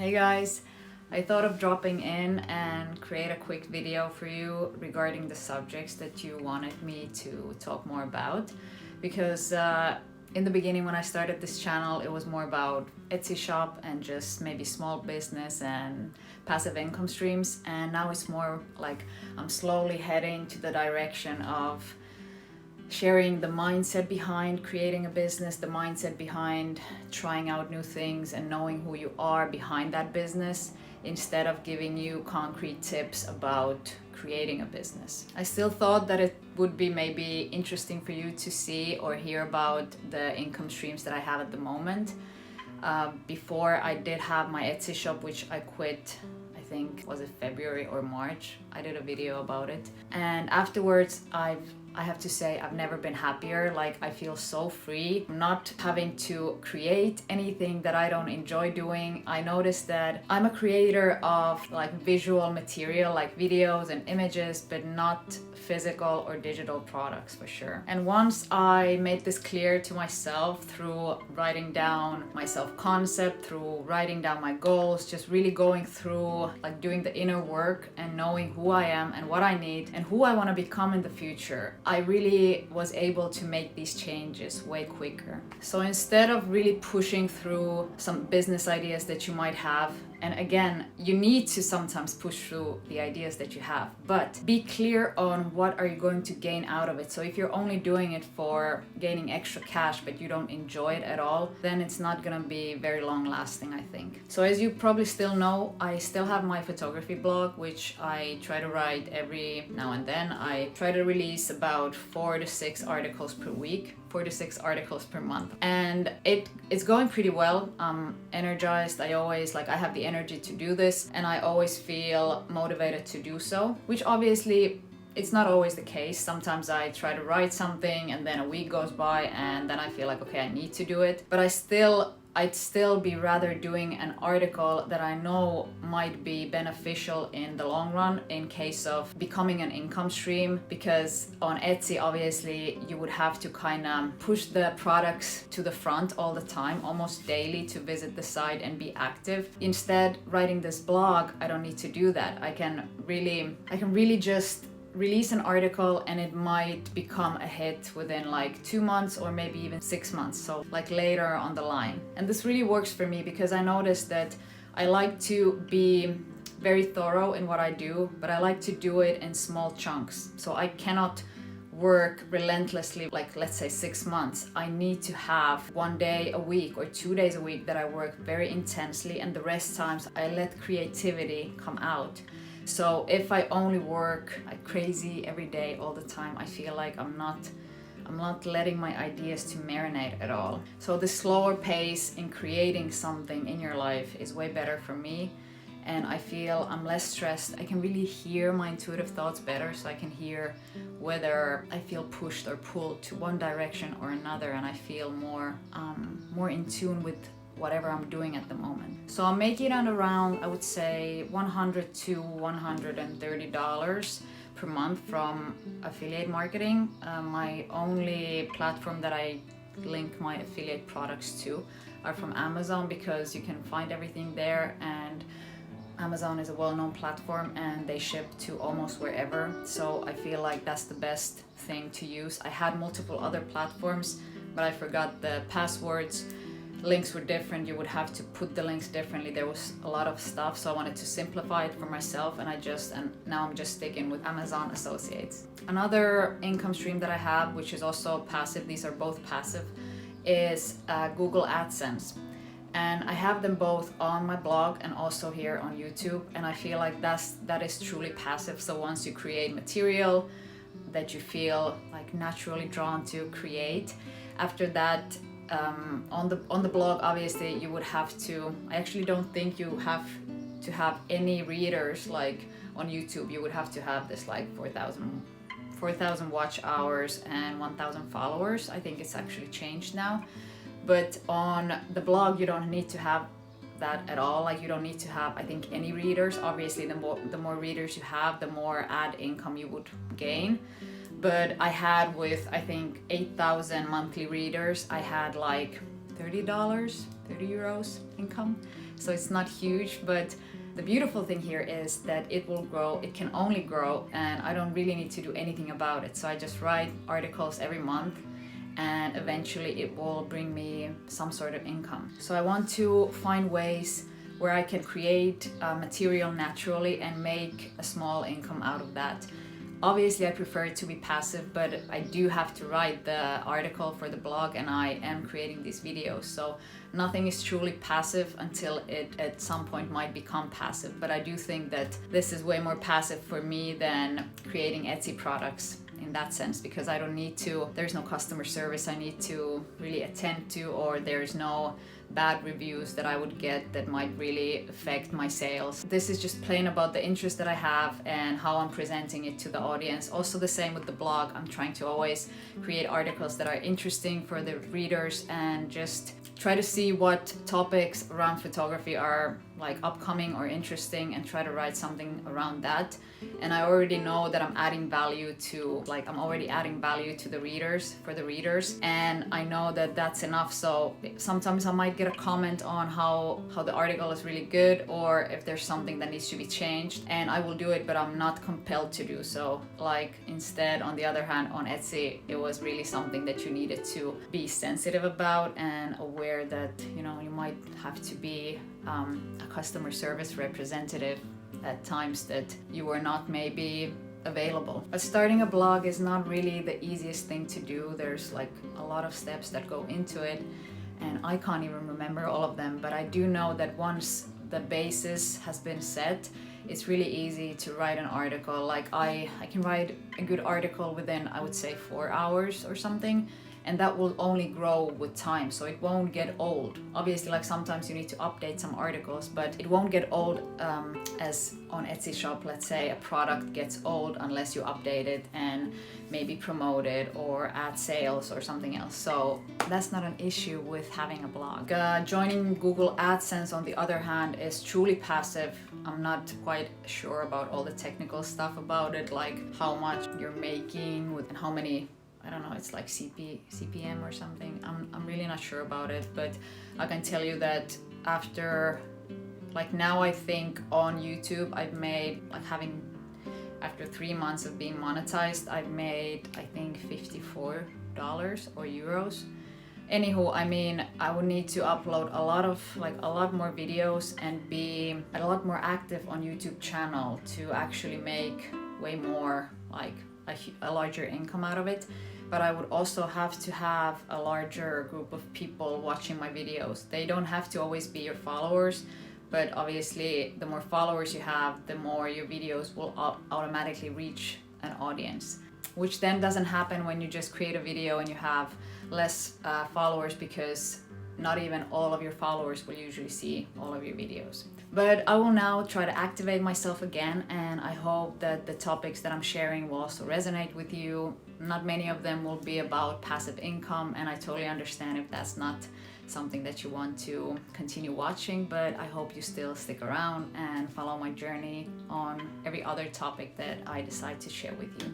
Hey guys, I thought of dropping in and create a quick video for you regarding the subjects that you wanted me to talk more about, because in the beginning when I started this channel it was more about Etsy shop and just maybe small business and passive income streams, and now it's more like I'm slowly heading to the direction of sharing the mindset behind creating a business, the mindset behind trying out new things and knowing who you are behind that business, instead of giving you concrete tips about creating a business. I still thought that it would be maybe interesting for you to see or hear about the income streams that I have at the moment. Before I did have my Etsy shop, which I quit, I think, was it February or March? I did a video about it. And afterwards, I have to say I've never been happier. Like, I feel so free, not having to create anything that I don't enjoy doing. I noticed that I'm a creator of like visual material, like videos and images, but not physical or digital products for sure. And once I made this clear to myself through writing down my self-concept, through writing down my goals, just really going through like doing the inner work and knowing who I am and what I need and who I want to become in the future, I really was able to make these changes way quicker. So instead of really pushing through some business ideas that you might have, and again, you need to sometimes push through the ideas that you have, but be clear on what are you going to gain out of it. So if you're only doing it for gaining extra cash, but you don't enjoy it at all, then it's not gonna be very long lasting, I think. So as you probably still know, I still have my photography blog, which I try to write every now and then. I try to release about 4 to 6 articles per week, 4 to 6 articles per month, and it's going pretty well. I'm energized. I have the energy to do this, and I always feel motivated to do so, which obviously it's not always the case. Sometimes I try to write something and then a week goes by and then I feel like, okay, I need to do it, but I'd still be rather doing an article that I know might be beneficial in the long run in case of becoming an income stream, because on Etsy, obviously, you would have to kind of push the products to the front all the time, almost daily, to visit the site and be active. Instead, writing this blog, I don't need to do that. I can really just release an article and it might become a hit within like 2 months or maybe even 6 months, so like later on the line. And this really works for me because I noticed that I like to be very thorough in what I do, but I like to do it in small chunks. So I cannot work relentlessly, like let's say 6 months. I need to have 1 day a week or 2 days a week that I work very intensely, and the rest times I let creativity come out. So if I only work like crazy every day all the time, I feel like I'm not letting my ideas to marinate at all. So the slower pace in creating something in your life is way better for me, and I feel I'm less stressed. I can really hear my intuitive thoughts better, so I can hear whether I feel pushed or pulled to one direction or another, and I feel more in tune with whatever I'm doing at the moment. So I'm making it around, I would say, $100 to $130 per month from affiliate marketing. My only platform that I link my affiliate products to are from Amazon, because you can find everything there, and Amazon is a well-known platform and they ship to almost wherever. So I feel like that's the best thing to use. I had multiple other platforms, but I forgot the passwords. Links were different. You would have to put the links differently. There was a lot of stuff, so I wanted to simplify it for myself, and now I'm just sticking with Amazon Associates. Another income stream that I have, which is also passive, these are both passive, is Google AdSense. And I have them both on my blog and also here on YouTube, and I feel like that is truly passive. So once you create material that you feel like naturally drawn to create, after that, on the blog, obviously you would have to, I actually don't think you have to have any readers like on YouTube. You would have to have this like 4,000 watch hours and 1,000 followers. I think it's actually changed now. But on the blog, you don't need to have that at all. Like, you don't need to have, I think, any readers. Obviously, the more readers you have, the more ad income you would gain. But I had, with I think 8,000 monthly readers, I had like $30, €30 income. so it's not huge, but the beautiful thing here is that it will grow, it can only grow, and I don't really need to do anything about it. So I just write articles every month, and eventually it will bring me some sort of income. So I want to find ways where I can create material naturally and make a small income out of that. Obviously, I prefer it to be passive, but I do have to write the article for the blog, and I am creating these videos. So nothing is truly passive until it at some point might become passive. But I do think that this is way more passive for me than creating Etsy products in that sense, because I don't need to, there's no customer service I need to really attend to, or there's no bad reviews that I would get that might really affect my sales. This is just plain about the interest that I have and how I'm presenting it to the audience. Also the same with the blog. I'm trying to always create articles that are interesting for the readers and just try to see what topics around photography are like upcoming or interesting and try to write something around that. And I already know that I'm adding value to, like, I'm already adding value to the readers, for the readers, and I know that that's enough. So sometimes I might get a comment on how the article is really good, or if there's something that needs to be changed, and I will do it, but I'm not compelled to do so. Like, instead, on the other hand, on Etsy, it was really something that you needed to be sensitive about and aware that, you know, you might have to be a customer service representative at times that you were not maybe available. But starting a blog is not really the easiest thing to do. There's like a lot of steps that go into it, and I can't even remember all of them, but I do know that once the basis has been set, it's really easy to write an article. Like I can write a good article within, I would say, 4 hours or something, and that will only grow with time, so it won't get old. Obviously, like sometimes you need to update some articles, but it won't get old as on Etsy shop, let's say a product gets old unless you update it and maybe promote it or add sales or something else. So that's not an issue with having a blog. Joining Google AdSense, on the other hand, is truly passive. I'm not quite sure about all the technical stuff about it, like how much you're making with and how many, I don't know, it's like CPM or something. I'm really not sure about it, but I can tell you that after, like now I think on YouTube I've made, like after 3 months of being monetized, I've made, I think, $54 or euros. Anywho, I mean, I would need to upload a lot more videos and be a lot more active on YouTube channel to actually make way more, like a larger income out of it. But I would also have to have a larger group of people watching my videos. They don't have to always be your followers, but obviously the more followers you have, the more your videos will automatically reach an audience, which then doesn't happen when you just create a video and you have less followers, because not even all of your followers will usually see all of your videos. But I will now try to activate myself again, and I hope that the topics that I'm sharing will also resonate with you. Not many of them will be about passive income, and I totally understand if that's not something that you want to continue watching, but I hope you still stick around and follow my journey on every other topic that I decide to share with you.